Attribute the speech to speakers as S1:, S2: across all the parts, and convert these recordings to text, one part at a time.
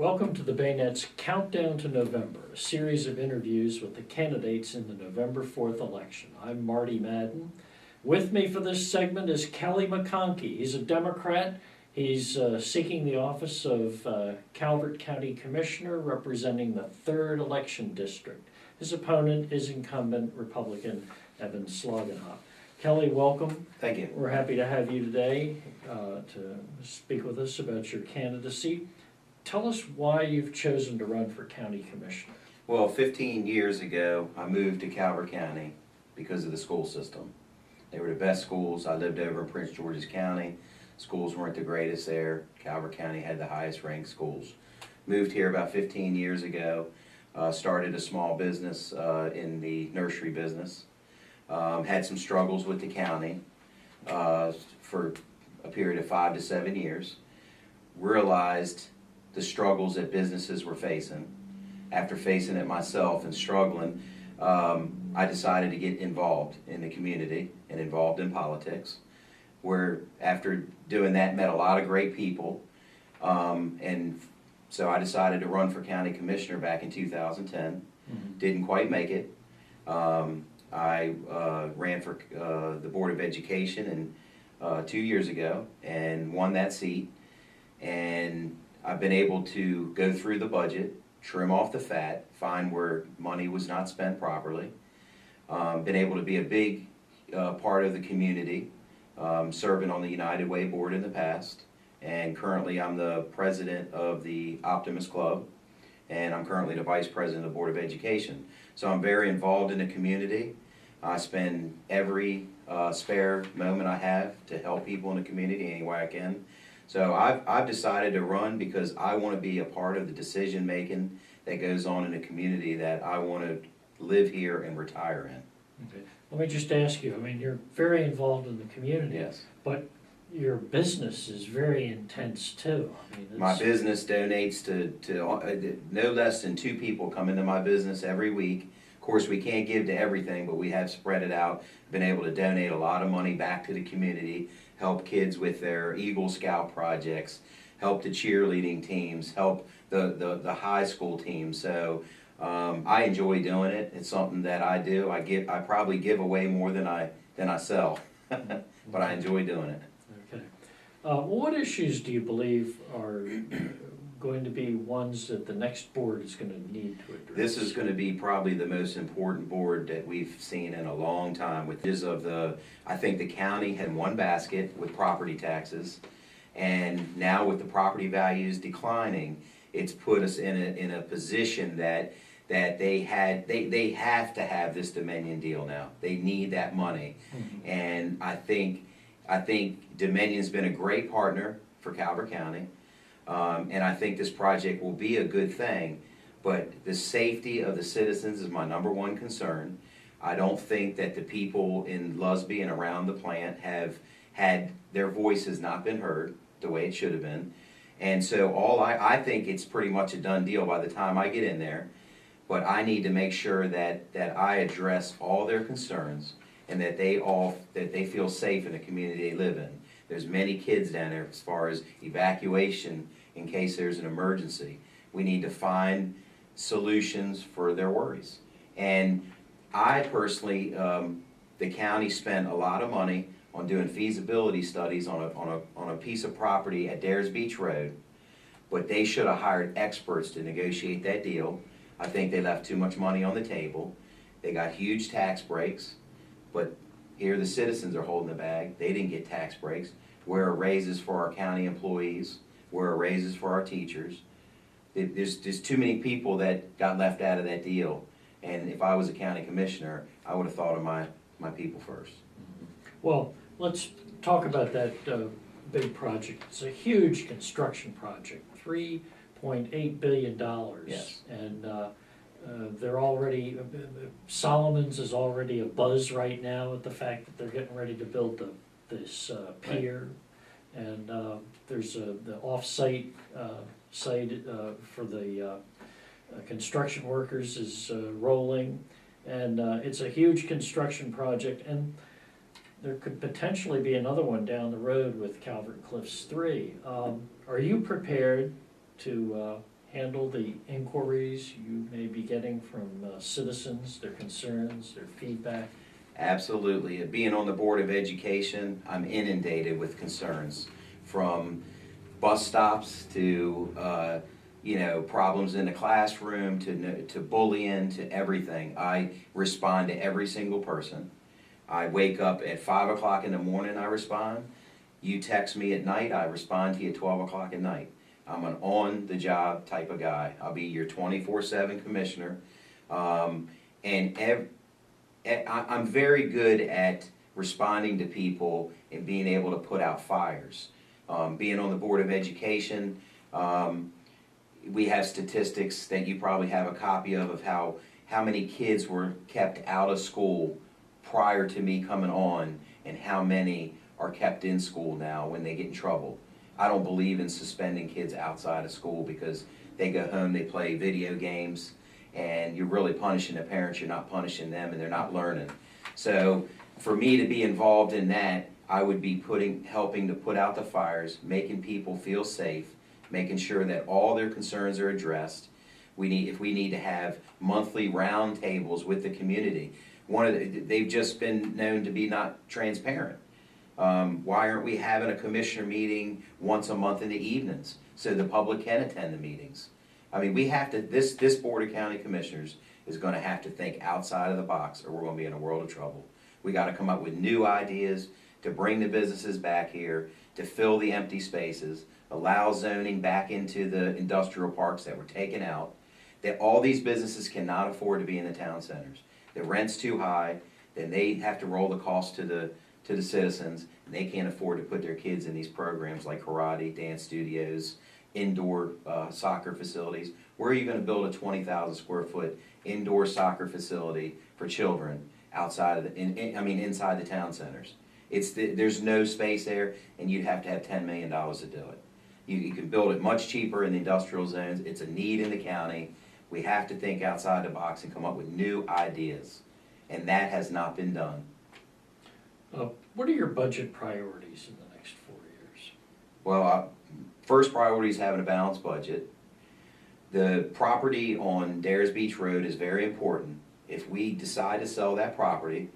S1: Welcome to the Bayonet's Countdown to November, a series of interviews with the candidates in the November 4th election. I'm Marty Madden. With me for this segment is McConkey. He's a Democrat. He's seeking the office of Calvert County Commissioner, representing the 3rd election district. His opponent is incumbent Republican Evan Sloganhoff. Kelly, welcome.
S2: Thank you.
S1: We're happy to have you today to speak with us about your candidacy. Tell us why you've chosen to run for county commissioner.
S2: Well, 15 years ago, I moved to Calvert County because of the school system. They were the best schools. I lived over in Prince George's County. Schools weren't the greatest there. Calvert County had the highest ranked schools. Moved here about 15 years ago, started a small business in the nursery business. Had some struggles with the county for a period of 5 to 7 years. Realized the struggles that businesses were facing. After facing it myself and struggling, I decided to get involved in the community and involved in politics, where after doing that met a lot of great people, and so I decided to run for county commissioner back in 2010. Didn't quite make it. I ran for the Board of Education 2 years ago and won that seat, and I've been able to go through the budget, trim off the fat, find where money was not spent properly. Been able to be a big part of the community, serving on the United Way board in the past, and currently I'm the president of the Optimist Club, and I'm currently the vice president of the Board of Education. So I'm very involved in the community. I spend every spare moment I have to help people in the community any way I can. So I've decided to run because I want to be a part of the decision making that goes on in the community that I want to live here and retire in.
S1: Okay. Let me just ask you, I mean, you're very involved in the community.
S2: Yes.
S1: But your business is very intense too. I mean,
S2: My business donates to no less than 2 people come into my business every week. Of course, we can't give to everything, but we have spread it out, been able to donate a lot of money back to the community, help kids with their Eagle Scout projects, help the cheerleading teams, help the high school teams. So I enjoy doing it. It's something that I do. I probably give away more than I sell, but I enjoy doing it.
S1: Okay. What issues do you believe are going to be ones that the next board is going to need to address?
S2: This is going to be probably the most important board that we've seen in a long time. I think the county had one basket with property taxes, and now with the property values declining, it's put us in a position that they have to have this Dominion deal now. They need that money, and I think Dominion's been a great partner for Calvert County. And I think this project will be a good thing, but the safety of the citizens is my #1 concern. I don't think that the people in Lusby and around the plant have had their voices not been heard the way it should have been. And so I think it's pretty much a done deal by the time I get in there, but I need to make sure that I address all their concerns and that they feel safe in the community they live in. There's many kids down there as far as evacuation in case there's an emergency. We need to find solutions for their worries. And I personally, the county spent a lot of money on doing feasibility studies on a piece of property at Dares Beach Road, but they should have hired experts to negotiate that deal. I think they left too much money on the table. They got huge tax breaks, but here the citizens are holding the bag. They didn't get tax breaks. Where are raises for our county employees? Where are raises for our teachers? There's too many people that got left out of that deal. And if I was a county commissioner, I would have thought of my people first.
S1: Well, let's talk about that big project. It's a huge construction project, $3.8 billion.
S2: Yes.
S1: And they're already, Solomon's is already a buzz right now at the fact that they're getting ready to build this pier. Right. And there's the off-site site for the construction workers is rolling. And it's a huge construction project. And there could potentially be another one down the road with Calvert Cliffs 3. Are you prepared to handle the inquiries you may be getting from citizens, their concerns, their feedback?
S2: Absolutely. Being on the Board of Education, I'm inundated with concerns from bus stops to, problems in the classroom to bullying to everything. I respond to every single person. I wake up at 5 o'clock in the morning, I respond. You text me at night, I respond to you at 12 o'clock at night. I'm an on-the-job type of guy. I'll be your 24/7 commissioner. I'm very good at responding to people and being able to put out fires. Being on the Board of Education, we have statistics that you probably have a copy of how many kids were kept out of school prior to me coming on and how many are kept in school now when they get in trouble. I don't believe in suspending kids outside of school because they go home, they play video games, and you're really punishing the parents, you're not punishing them, and they're not learning. So for me to be involved in that, I would be helping to put out the fires, making people feel safe, making sure that all their concerns are addressed. If we need to have monthly round tables with the community. They've just been known to be not transparent. Why aren't we having a commissioner meeting once a month in the evenings so the public can attend the meetings? I mean, we have to, this Board of County Commissioners is going to have to think outside of the box or we're going to be in a world of trouble. We got to come up with new ideas to bring the businesses back here, to fill the empty spaces, allow zoning back into the industrial parks that were taken out, that all these businesses cannot afford to be in the town centers. The rent's too high, then they have to roll the cost to the citizens, and they can't afford to put their kids in these programs like karate, dance studios, indoor soccer facilities. Where are you going to build a 20,000 square foot indoor soccer facility for children outside of inside the town centers? There's no space there, and you'd have to have $10 million to do it. You can build it much cheaper in the industrial zones. It's a need in the county. We have to think outside the box and come up with new ideas, and that has not been done.
S1: What are your budget priorities in the next 4 years?
S2: Well, first priority is having a balanced budget. The property on Dares Beach Road is very important. If we decide to sell that property,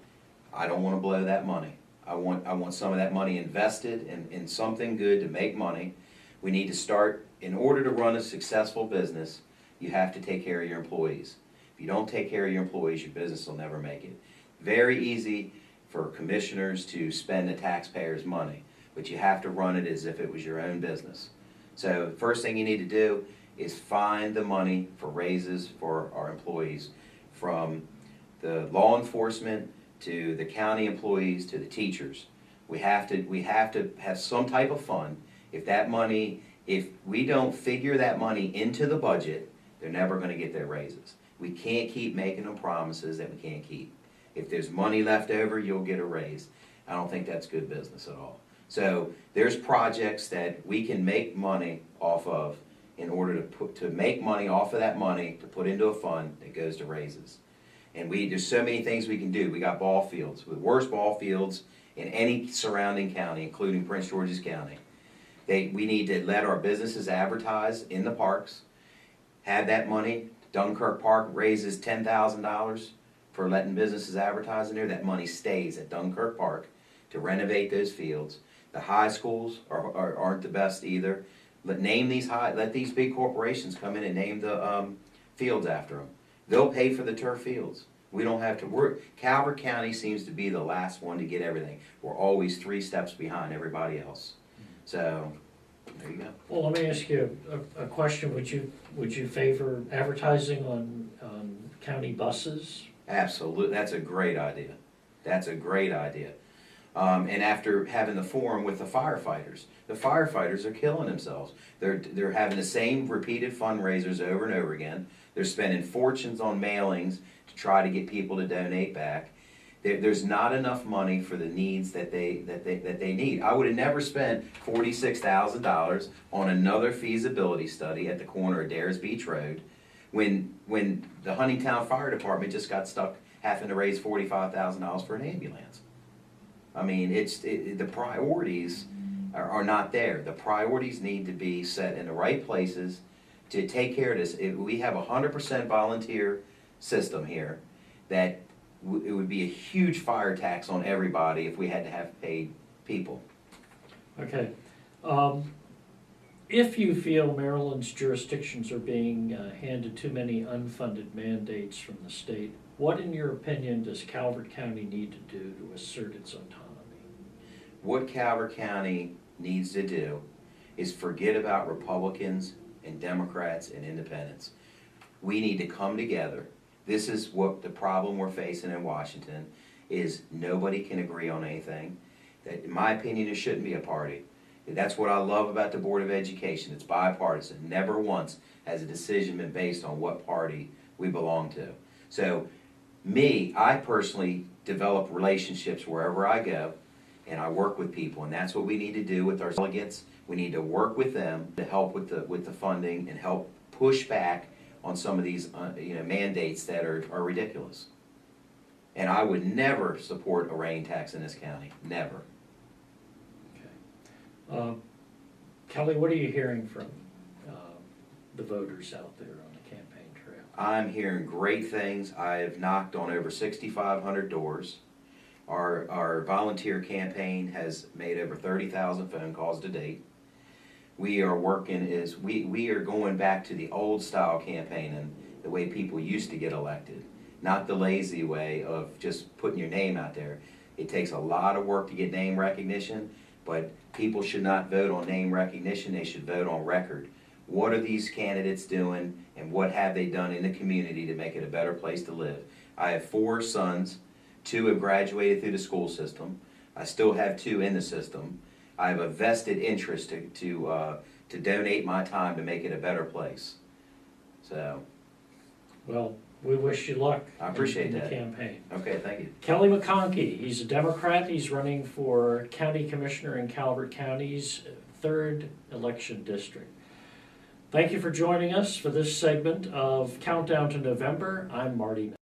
S2: I don't want to blow that money. I want some of that money invested in something good to make money. We need to start, in order to run a successful business, you have to take care of your employees. If you don't take care of your employees, your business will never make it. Very easy for commissioners to spend the taxpayers' money, but you have to run it as if it was your own business. So the first thing you need to do is find the money for raises for our employees, from the law enforcement to the county employees to the teachers. We have to have some type of fund. If we don't figure that money into the budget, they're never going to get their raises. We can't keep making them promises that we can't keep. If there's money left over, you'll get a raise. I don't think that's good business at all. So there's projects that we can make money off of in order to make money off of that money to put into a fund that goes to raises. And there's so many things we can do. We got ball fields, the worst ball fields in any surrounding county, including Prince George's County. We need to let our businesses advertise in the parks, have that money. Dunkirk Park raises $10,000 for letting businesses advertise in there. That money stays at Dunkirk Park to renovate those fields. The high schools aren't the best either. Let these big corporations come in and name the fields after them. They'll pay for the turf fields. We don't have to work. Calvert County seems to be the last one to get everything. We're always 3 steps behind everybody else. So, there you go.
S1: Well, let me ask you a question. Would you favor advertising on county buses?
S2: Absolutely. That's a great idea. That's a great idea. And after having the forum with the firefighters are killing themselves. They're having the same repeated fundraisers over and over again. They're spending fortunes on mailings to try to get people to donate back. There's not enough money for the needs that they need. I would have never spent $46,000 on another feasibility study at the corner of Dares Beach Road when the Huntingtown Fire Department just got stuck having to raise $45,000 for an ambulance. I mean, the priorities are not there. The priorities need to be set in the right places to take care of this. We have 100% volunteer system here, that it would be a huge fire tax on everybody if we had to have paid people.
S1: Okay. If you feel Maryland's jurisdictions are being handed too many unfunded mandates from the state, what, in your opinion, does Calvert County need to do to assert its autonomy?
S2: What Calvert County needs to do is forget about Republicans and Democrats and independents. We need to come together. This is what the problem we're facing in Washington is. Nobody can agree on anything. That, in my opinion, it shouldn't be a party. That's what I love about the Board of Education. It's bipartisan. Never once has a decision been based on what party we belong to. So I personally develop relationships wherever I go, and I work with people, and that's what we need to do with our delegates. We need to work with them to help with the funding and help push back on some of these mandates that are ridiculous. And I would never support a rain tax in this county. Never.
S1: Kelly, what are you hearing from the voters out there on the campaign trail?
S2: I'm hearing great things. I have knocked on over 6,500 doors. Our volunteer campaign has made over 30,000 phone calls to date. We are we are going back to the old style campaigning, the way people used to get elected, not the lazy way of just putting your name out there. It takes a lot of work to get name recognition, but people should not vote on name recognition. They should vote on record. What are these candidates doing, and what have they done in the community to make it a better place to live? I have 4 sons. 2 have graduated through the school system. I still have 2 in the system. I have a vested interest to donate my time to make it a better place. So.
S1: Well, we wish you luck.
S2: I appreciate
S1: in
S2: that.
S1: the campaign.
S2: Okay, thank you.
S1: Kelly McConkey, he's a Democrat. He's running for county commissioner in Calvert County's 3rd election district. Thank you for joining us for this segment of Countdown to November. I'm Marty Madden.